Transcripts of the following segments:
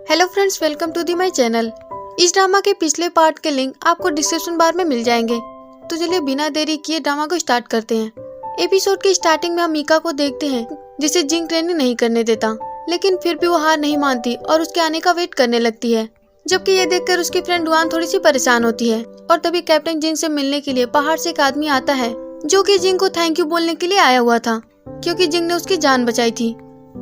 Hello friends, welcome to the my channel. इस drama के पिछले पार्ट के लिंक आपको डिस्क्रिप्शन बार में मिल जाएंगे। तो चलिए बिना देरी किए ड्रामा को स्टार्ट करते हैं। एपिसोड की स्टार्टिंग में हम मीका को देखते हैं जिसे जिंग ट्रेनिंग नहीं करने देता, लेकिन फिर भी वो हार नहीं मानती और उसके आने का वेट करने लगती है। जबकि ये देखकर उसकी फ्रेंड रुआन थोड़ी सी परेशान होती है और तभी कैप्टन जिंग से मिलने के लिए पहाड़ से एक आदमी आता है जो कि जिंग को थैंक यू बोलने के लिए आया हुआ था, क्योंकि जिंग ने उसकी जान बचाई थी।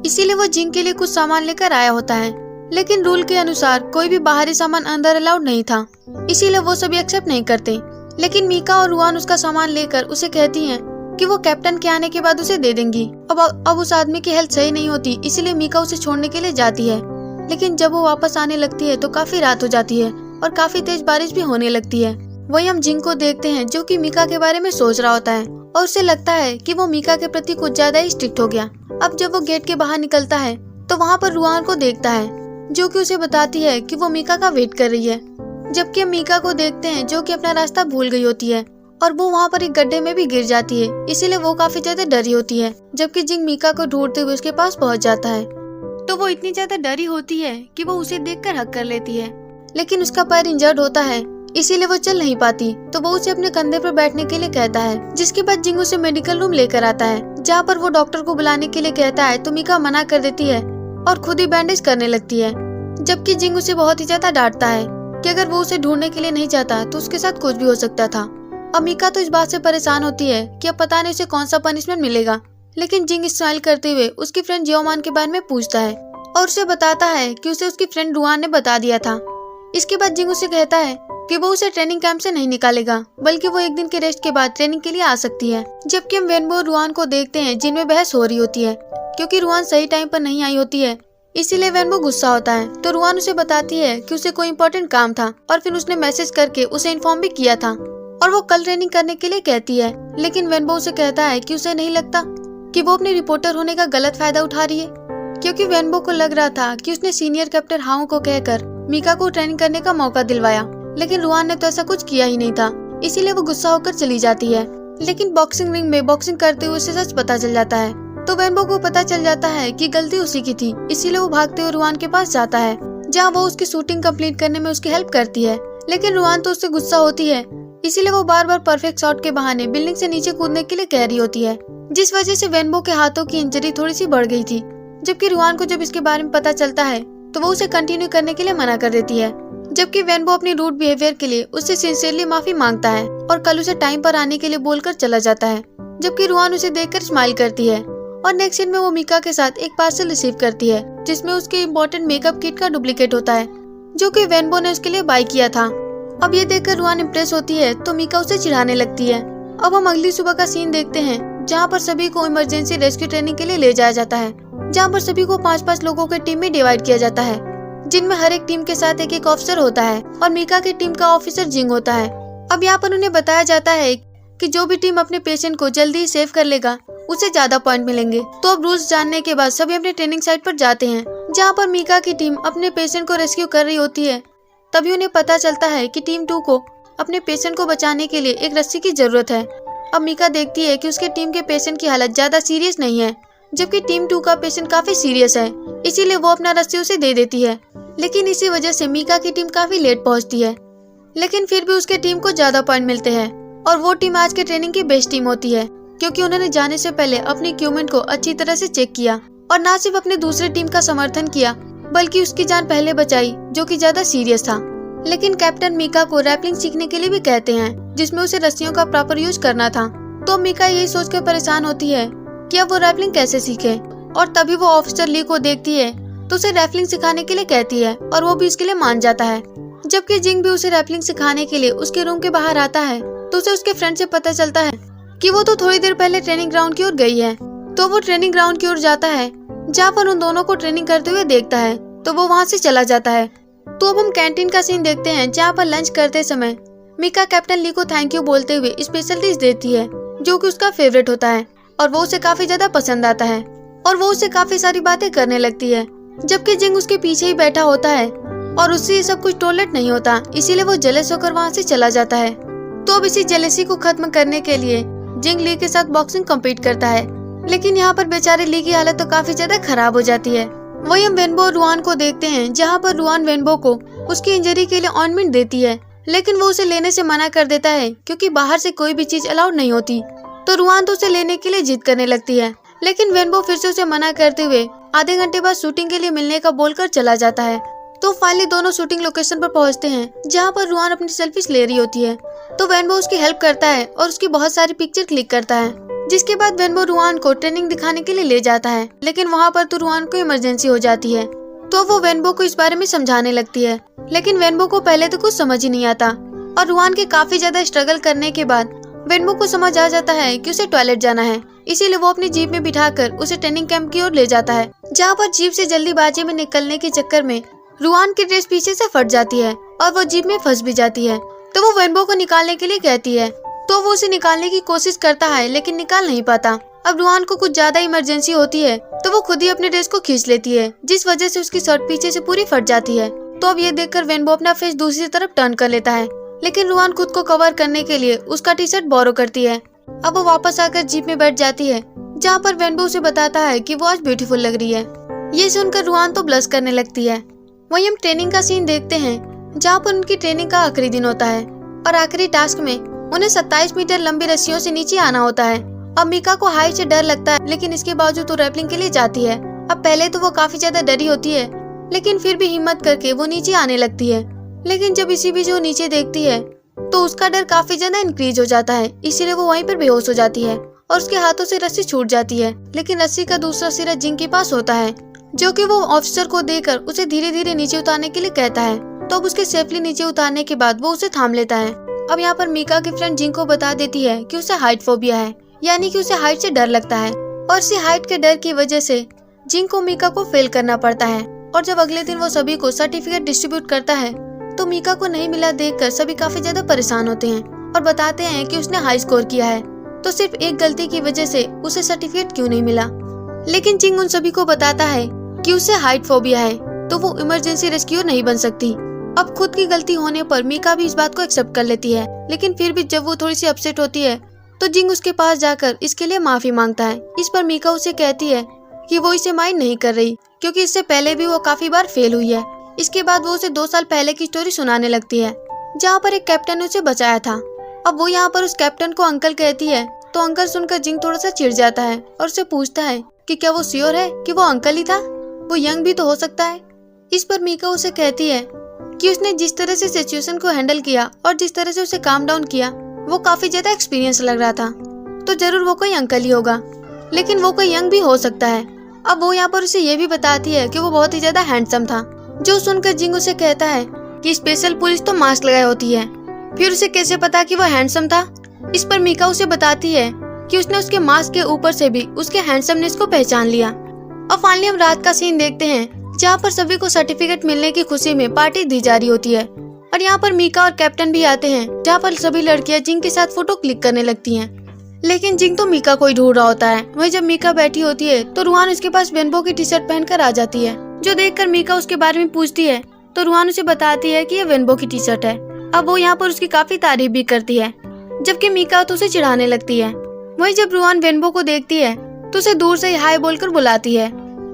इसीलिए वो जिंग के लिए कुछ सामान लेकर आया होता है, लेकिन रूल के अनुसार कोई भी बाहरी सामान अंदर अलाउड नहीं था, इसीलिए वो सभी एक्सेप्ट नहीं करते। लेकिन मीका और रुआन उसका सामान लेकर उसे कहती हैं कि वो कैप्टन के आने के बाद उसे दे देंगी। अब उस आदमी की हेल्थ सही नहीं होती, इसीलिए मीका उसे छोड़ने के लिए जाती है। लेकिन जब वो वापस आने लगती है तो काफी रात हो जाती है और काफी तेज बारिश भी होने लगती है। वही हम जिंग को देखते हैं जो कि मीका के बारे में सोच रहा होता है और उसे लगता है कि वो मीका के प्रति कुछ ज्यादा ही स्ट्रिक्ट हो गया। अब जब वो गेट के बाहर निकलता है तो वहाँ पर रुआन को देखता है जो कि उसे बताती है कि वो मीका का वेट कर रही है। जबकि हम मीका को देखते हैं जो कि अपना रास्ता भूल गई होती है और वो वहाँ पर एक गड्ढे में भी गिर जाती है, इसीलिए वो काफी ज्यादा डरी होती है। जबकि जिंग मीका को ढूंढते हुए उसके पास पहुँच जाता है तो वो इतनी ज्यादा डरी होती है कि वो उसे देखकर हक कर लेती है, लेकिन उसका पैर इंजर्ड होता है इसीलिए वो चल नहीं पाती। तो वो उसे अपने कंधे पर बैठने के लिए कहता है, जिसके बाद जिंग उसे मेडिकल रूम लेकर आता है जहाँ पर वो डॉक्टर को बुलाने के लिए कहता है। तो मीका मना कर देती है और खुद ही बैंडेज करने लगती है। जबकि जिंग उसे बहुत ही ज्यादा डांटता है कि अगर वो उसे ढूंढने के लिए नहीं चाहता तो उसके साथ कुछ भी हो सकता था। अब मीका तो इस बात से परेशान होती है कि अब पता नहीं उसे कौन सा पनिशमेंट मिलेगा। लेकिन जिंग स्माइल करते हुए उसकी फ्रेंड जियोमान के बारे में पूछता है और उसे बताता है कि उसे उसकी फ्रेंड रुआन ने बता दिया था। इसके बाद जिंग उसे कहता है कि वो उसे ट्रेनिंग कैंप से नहीं निकालेगा, बल्कि वो एक दिन के रेस्ट के बाद ट्रेनिंग के लिए आ सकती है। जबकि हम वेनबो और रुआन को देखते हैं जिनमें बहस हो रही होती है, क्योंकि रुआन सही टाइम पर नहीं आई होती है, इसीलिए वेनबो गुस्सा होता है। तो रुआन उसे बताती है कि उसे कोई इम्पोर्टेंट काम था और फिर उसने मैसेज करके उसे इन्फॉर्म भी किया था और वो कल ट्रेनिंग करने के लिए कहती है। लेकिन वेनबो उसे कहता है कि उसे नहीं लगता कि वो अपने रिपोर्टर होने का गलत फायदा उठा रही है, क्योंकि वेनबो को लग रहा था कि उसने सीनियर कैप्टन हाउ को कहकर मीका को ट्रेनिंग करने का मौका दिलवाया, लेकिन रुआन ने तो ऐसा कुछ किया ही नहीं था, इसीलिए वो गुस्सा होकर चली जाती है। लेकिन बॉक्सिंग रिंग में बॉक्सिंग करते हुए उसे सच पता चल जाता है। तो वेनबो को पता चल जाता है कि गलती उसी की थी, इसीलिए वो भागते हुए रुआन के पास जाता है जहाँ वो उसकी शूटिंग कंप्लीट करने में उसकी हेल्प करती है। लेकिन रुआन तो उससे गुस्सा होती है, इसीलिए वो बार बार परफेक्ट शॉट के बहाने बिल्डिंग से नीचे कूदने के लिए कह रही होती है, जिस वजह से वेनबो के हाथों की इंजरी थोड़ी सी बढ़ गई थी। जबकि रुआन को जब इसके बारे में पता चलता है तो वो उसे कंटिन्यू करने के लिए मना कर देती है। जबकि वेनबो अपनी रूड बिहेवियर के लिए उससे सिंसियरली माफी मांगता है और कल उसे टाइम पर आने के लिए बोलकर चला जाता है। जबकि रुआन उसे देखकर स्माइल करती है और नेक्स्ट सीन में वो मीका के साथ एक पार्सल रिसीव करती है जिसमें उसके इम्पोर्टेंट मेकअप किट का डुप्लीकेट होता है जो कि वेनबो ने उसके लिए बाय किया था। अब ये देखकर रुआन इम्प्रेस होती है तो मीका उसे चिढ़ाने लगती है। अब हम अगली सुबह का सीन देखते हैं जहाँ पर सभी को इमरजेंसी रेस्क्यू ट्रेनिंग के लिए ले जाया जाता है, जहाँ पर सभी को 5-5 लोगों के टीम में डिवाइड किया जाता है, जिनमें हर एक टीम के साथ एक एक ऑफिसर होता है और मीका की टीम का ऑफिसर जिंग होता है। अब यहाँ पर उन्हें बताया जाता है कि जो भी टीम अपने पेशेंट को जल्दी ही सेव कर लेगा उसे ज्यादा पॉइंट मिलेंगे। तो अब रूल्स जानने के बाद सभी अपने ट्रेनिंग साइट पर जाते हैं जहाँ पर मीका की टीम अपने पेशेंट को रेस्क्यू कर रही होती है। तभी उन्हें पता चलता है कि टीम 2 को अपने पेशेंट को बचाने के लिए एक रस्सी की जरूरत है। अब मीका देखती है कि उसके टीम के पेशेंट की हालत ज्यादा सीरियस नहीं है, जबकि टीम 2 का पेशेंट काफी सीरियस है, इसीलिए वो अपना रस्सी उसे दे देती है। लेकिन इसी वजह से मीका की टीम काफी लेट पहुंचती है, लेकिन फिर भी उसके टीम को ज्यादा पॉइंट मिलते हैं और वो टीम आज के ट्रेनिंग की बेस्ट टीम होती है, क्योंकि उन्होंने जाने से पहले अपने इक्विपमेंट को अच्छी तरह से चेक किया और न सिर्फ अपने दूसरे टीम का समर्थन किया बल्कि उसकी जान पहले बचाई जो कि ज्यादा सीरियस था। लेकिन कैप्टन मीका को रैपलिंग सीखने के लिए भी कहते हैं जिसमें उसे रस्सियों का प्रॉपर यूज करना था। तो मीका यही सोचकर परेशान होती है कि अब वो रैपलिंग कैसे सीखे, और तभी वो ऑफिसर ली को देखती है तो उसे रैपलिंग सिखाने के लिए कहती है और वो भी इसके लिए मान जाता है। जबकि जिंग भी उसे रैपलिंग सिखाने के लिए उसके रूम के बाहर आता है तो उसे उसके फ्रेंड से पता चलता है कि वो तो थोड़ी देर पहले ट्रेनिंग ग्राउंड की ओर गई है। तो वो ट्रेनिंग ग्राउंड की ओर जाता है जहाँ पर उन दोनों को ट्रेनिंग करते हुए देखता है, तो वो वहाँ से चला जाता है। तो अब हम कैंटीन का सीन देखते हैं जहाँ पर लंच करते समय मीका कैप्टन ली को थैंक यू बोलते हुए स्पेशल डिश देती है जो कि उसका फेवरेट होता है और वो उसे काफी ज्यादा पसंद आता है और वो उससे काफी सारी बातें करने लगती है। जबकि जिंग उसके पीछे ही बैठा होता है और उससे ये सब कुछ टॉलरेट नहीं होता, इसीलिए वो जेलस होकर वहाँ से चला जाता है। तो अब इसी जेलसी को खत्म करने के लिए जिंग ली के साथ बॉक्सिंग कम्पीट करता है, लेकिन यहाँ पर बेचारे ली की हालत तो काफी ज्यादा खराब हो जाती है वही हम वेनबो और रुआन को देखते हैं, जहाँ पर रुआन वेनबो को उसकी इंजरी के लिए ऑइंटमेंट देती है, लेकिन वो उसे लेने से मना कर देता है क्योंकि बाहर से कोई भी चीज अलाउड नहीं होती। तो रुआन तो उसे लेने के लिए जिद करने लगती है, लेकिन वेनबो फिर से उसे मना करते हुए आधे घंटे बाद शूटिंग के लिए मिलने का बोलकर चला जाता है। तो फाइनली दोनों शूटिंग लोकेशन पर पहुंचते हैं, जहां पर रुआन अपनी सेल्फीज ले रही होती है। तो वेनबो उसकी हेल्प करता है और उसकी बहुत सारी पिक्चर क्लिक करता है, जिसके बाद वेनबो रुआन को ट्रेनिंग दिखाने के लिए ले जाता है, लेकिन वहाँ पर तो रुआन को इमरजेंसी हो जाती है। तो वो वेनबो को इस बारे में समझाने लगती है, लेकिन वेनबो को पहले तो कुछ समझ ही नहीं आता और रुआन के काफी ज्यादा स्ट्रगल करने के बाद वेनबो को समझ आ जाता है कि उसे टॉयलेट जाना है, इसीलिए वो अपनी जीप में बिठाकर उसे ट्रेनिंग कैंप की ओर ले जाता है, जहाँ पर जीप से जल्दीबाजी में निकलने के चक्कर में रुआन की ड्रेस पीछे से फट जाती है और वो जीप में फंस भी जाती है। तो वो वेनबो को निकालने के लिए कहती है, तो वो उसे निकालने की कोशिश करता है लेकिन निकाल नहीं पाता। अब रुआन को कुछ ज्यादा इमरजेंसी होती है, तो वो खुद ही अपने ड्रेस को खींच लेती है, जिस वजह से उसकी शर्ट पीछे से पूरी फट जाती है। तो अब ये देखकर वेनबो अपना फेस दूसरी तरफ टर्न कर लेता है, लेकिन रुआन खुद को कवर करने के लिए उसका टी शर्ट बोरो करती है। अब वो वापस आकर जीप में बैठ जाती है, जहाँ पर वेनबो उसे बताता है कि वो आज ब्यूटीफुल लग रही है। ये सुनकर रुआन तो ब्लश करने लगती है। वहीं हम ट्रेनिंग का सीन देखते हैं, जहाँ पर उनकी ट्रेनिंग का आखिरी दिन होता है और आखिरी टास्क में उन्हें 27 मीटर लंबी रस्सियों से नीचे आना होता है। अब मीका को हाइट से डर लगता है, लेकिन इसके बावजूद तो रैपलिंग के लिए जाती है। अब पहले तो वो काफी ज्यादा डरी होती है, लेकिन फिर भी हिम्मत करके वो नीचे आने लगती है। लेकिन जब इसी बीच वो नीचे देखती है तो उसका डर काफी ज्यादा इंक्रीज हो जाता है, इसीलिए वो वहीं पर बेहोश हो जाती है और उसके हाथों से रस्सी छूट जाती है। लेकिन रस्सी का दूसरा सिरा जिंग के पास होता है, जो कि वो ऑफिसर को देकर उसे धीरे धीरे नीचे उतारने के लिए कहता है। तो अब उसके सेफली नीचे उतारने के बाद वो उसे थाम लेता है। अब यहाँ पर मीका की फ्रेंड जिंग को बता देती है कि उसे हाइट फोबिया है, यानी कि उसे हाइट से डर लगता है और इसी हाइट के डर की वजह से जिंग को मीका को फेल करना पड़ता है। और जब अगले दिन वो सभी को सर्टिफिकेट डिस्ट्रीब्यूट करता है तो मीका को नहीं मिला देखकर सभी काफी ज्यादा परेशान होते हैं और बताते हैं कि उसने हाई स्कोर किया है, तो सिर्फ एक गलती की वजह से उसे सर्टिफिकेट क्यों नहीं मिला। लेकिन जिंग उन सभी को बताता है कि उसे हाइट फोबिया है, तो वो इमरजेंसी रेस्क्यूअर नहीं बन सकती। अब खुद की गलती होने पर मीका भी इस बात को एक्सेप्ट कर लेती है, लेकिन फिर भी जब वो थोड़ी सी अपसेट होती है तो जिंग उसके पास जाकर इसके लिए माफी मांगता है। इस पर मीका उसे कहती है कि वो इसे माइंड नहीं कर रही, क्योंकि इससे पहले भी वो काफी बार फेल हुई है। इसके बाद वो उसे 2 साल पहले की स्टोरी सुनाने लगती है, जहाँ पर एक कैप्टन ने उसे बचाया था। अब वो यहाँ पर उस कैप्टन को अंकल कहती है, तो अंकल सुनकर जिंग थोड़ा सा चिढ़ जाता है और उसे पूछता है कि क्या वो श्योर है कि वो अंकल ही था, वो यंग भी तो हो सकता है। इस पर मीका उसे कहती है कि उसने जिस तरह से सिचुएशन को हैंडल किया और जिस तरह से उसे काम डाउन किया, वो काफी ज्यादा एक्सपीरियंस लग रहा था, तो जरूर वो कोई अंकल ही होगा, लेकिन वो कोई यंग भी हो सकता है। अब वो यहाँ पर उसे ये भी बताती है कि वो बहुत ही ज्यादा हैंडसम था, जो सुनकर जिंग उसे कहता है कि स्पेशल पुलिस तो मास्क लगाए होती है, फिर उसे कैसे पता कि वो हैंडसम था। इस पर मीका उसे बताती है कि उसने उसके मास्क के ऊपर से भी उसके हैंडसमनेस को पहचान लिया। और फाइनली हम रात का सीन देखते हैं, जहाँ पर सभी को सर्टिफिकेट मिलने की खुशी में पार्टी दी जा रही होती है और यहाँ पर मीका और कैप्टन भी आते हैं, जहाँ पर सभी लड़कियां जिंग के साथ फोटो क्लिक करने लगती हैं। लेकिन जिंग तो मीका को ही ढूंढ रहा होता है। वहीं जब मीका बैठी होती है तो रुआन उसके पास वेनबो की टी शर्ट पहनकर आ जाती है, जो देखकर मीका उसके बारे में पूछती है, तो रुआन उसे बताती है कि ये वेनबो की टी शर्ट है। अब वो यहाँ पर उसकी काफी तारीफ भी करती है, जबकि मीका तो उसे चिढ़ाने लगती है। वहीं जब रुआन वेनबो को देखती है तो उसे दूर से हाय बोलकर बुलाती है,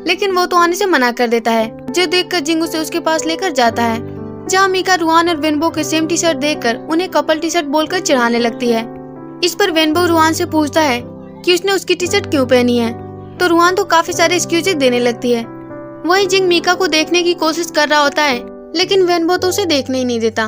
लेकिन वो तो आने से मना कर देता है, जो देखकर जिंग उसे उसके पास लेकर जाता है, जहाँ मीका रुआन और वेनबो के सेम टी शर्ट देखकर उन्हें कपल टी शर्ट बोलकर चिढ़ाने लगती है। इस पर वेनबो रुआन से पूछता है कि उसने उसकी टी शर्ट क्यों पहनी है, तो रुआन तो काफी सारे एक्सक्यूजेस देने लगती है। वहीं जिंग मीका को देखने की कोशिश कर रहा होता है, लेकिन वेनबो तो उसे देखने ही नहीं देता।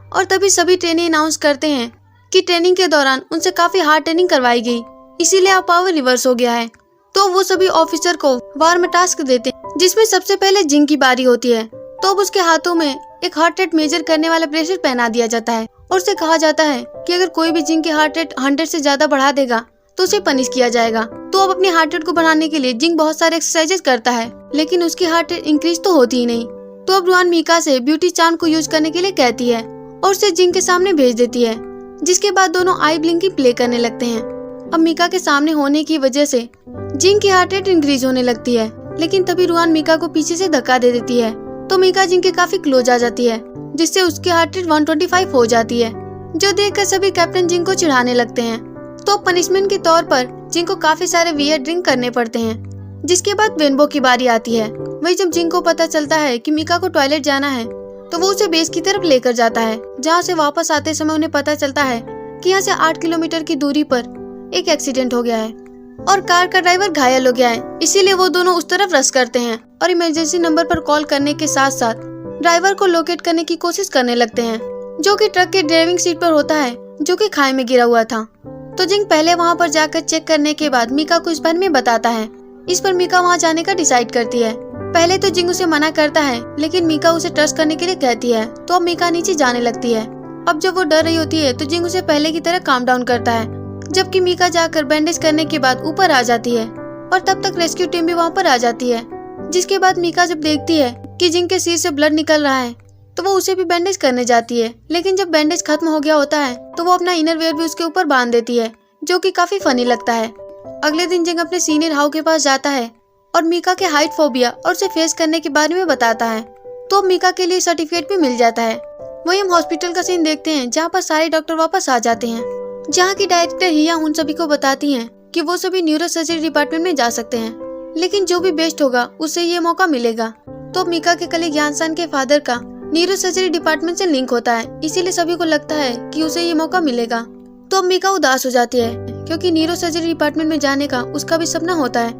और तभी सभी ट्रेनी अनाउंस करते हैं कि ट्रेनिंग के दौरान उनसे काफी हार्ड ट्रेनिंग करवाई गई, इसीलिए अब पावर रिवर्स हो गया है। तो वो सभी ऑफिसर को वार में टास्क देते हैं, जिसमें सबसे पहले जिंग की बारी होती है। तो अब उसके हाथों में एक हार्ट रेट मेजर करने वाला ब्रेसलेट पहना दिया जाता है और उसे कहा जाता है कि अगर कोई भी जिंग की हार्ट रेट 100 से ज्यादा बढ़ा देगा तो उसे पनिश किया जाएगा। तो अब अपनी हार्ट रेट को बढ़ाने के लिए जिंग बहुत सारे एक्सरसाइजेस करता है, लेकिन उसकी हार्ट रेट इंक्रीज तो होती ही नहीं। तो अब रुआन मीका से ब्यूटी चार्म को यूज करने के लिए कहती है और उसे जिंग के सामने भेज देती है, जिसके बाद दोनों आई ब्लिंकिंग प्ले करने लगते हैं। अब मीका के सामने होने की वजह से जिंग की हार्ट रेट इंक्रीज होने लगती है, लेकिन तभी रुआन मीका को पीछे से धक्का दे देती है, तो मीका जिंग के काफी क्लोज आ जाती है, जिससे उसकी हार्ट रेट 125 हो जाती है, जो देखकर सभी कैप्टन जिंग को चिढ़ाने लगते हैं। तो पनिशमेंट के तौर पर जिंग को काफी सारे वियर ड्रिंक करने पड़ते हैं। जिसके बाद वेनबो की बारी आती है वही जब जिंग को पता चलता है कि मीका को टॉयलेट जाना है तो वो उसे बेस की तरफ लेकर जाता है, जहाँ से वापस आते समय उन्हें पता चलता है कि यहाँ से 8 किलोमीटर की दूरी पर एक एक्सीडेंट हो गया है और कार का ड्राइवर घायल हो गया है। इसीलिए वो दोनों उस तरफ रश करते हैं और इमरजेंसी नंबर पर कॉल करने के साथ साथ ड्राइवर को लोकेट करने की कोशिश करने लगते हैं, जो कि ट्रक के ड्राइविंग सीट पर होता है, जो कि खाई में गिरा हुआ था। तो जिंग पहले वहाँ पर जाकर चेक करने के बाद मीका को इस बारे में बताता है। इस पर मीका वहाँ जाने का डिसाइड करती है। पहले तो जिंग उसे मना करता है, लेकिन मीका उसे ट्रस्ट करने के लिए कहती है, तो अब मीका नीचे जाने लगती है। अब जब वो डर रही होती है तो जिंग उसे पहले की तरह काम डाउन करता है, जबकि मीका जाकर बैंडेज करने के बाद ऊपर आ जाती है और तब तक रेस्क्यू टीम भी वहाँ पर आ जाती है। जिसके बाद मीका जब देखती है कि जिंग के सिर से ब्लड निकल रहा है तो वो उसे भी बैंडेज करने जाती है, लेकिन जब बैंडेज खत्म हो गया होता है तो वो अपना इनर वेयर भी उसके ऊपर बांध देती है, जो कि काफी फनी लगता है। अगले दिन जिंग अपने सीनियर हाउ के पास जाता है और मीका के हाइट फोबिया और उसे फेस करने के बारे में बताता है, तो अब मीका के लिए सर्टिफिकेट भी मिल जाता है। वही हम हॉस्पिटल का सीन देखते हैं, जहाँ पर सारे डॉक्टर वापस आ जाते हैं, जहाँ की डायरेक्टर हिया उन सभी को बताती हैं कि वो सभी न्यूरो सर्जरी डिपार्टमेंट में जा सकते हैं, लेकिन जो भी बेस्ट होगा उसे ये मौका मिलेगा। तो अब मीका के कलीग यानसान के फादर का न्यूरो सर्जरी डिपार्टमेंट से लिंक होता है, इसीलिए सभी को लगता है कि उसे ये मौका मिलेगा। तो अब मीका उदास हो जाती है, क्योंकि न्यूरो सर्जरी डिपार्टमेंट में जाने का उसका भी सपना होता है।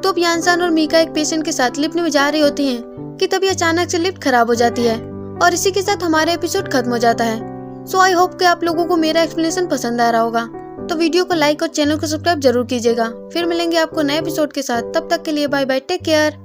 तो अब यानसान और मीका एक पेशेंट के साथ लिफ्ट में जा रही होती हैं कि तभी अचानक से लिफ्ट खराब हो जाती है और इसी के साथ हमारा एपिसोड खत्म हो जाता है। सो आई होप कि आप लोगों को मेरा एक्सप्लेनेशन पसंद आ रहा होगा। तो वीडियो को लाइक और चैनल को सब्सक्राइब जरूर कीजिएगा। फिर मिलेंगे आपको नए एपिसोड के साथ, तब तक के लिए बाय बाय, टेक केयर।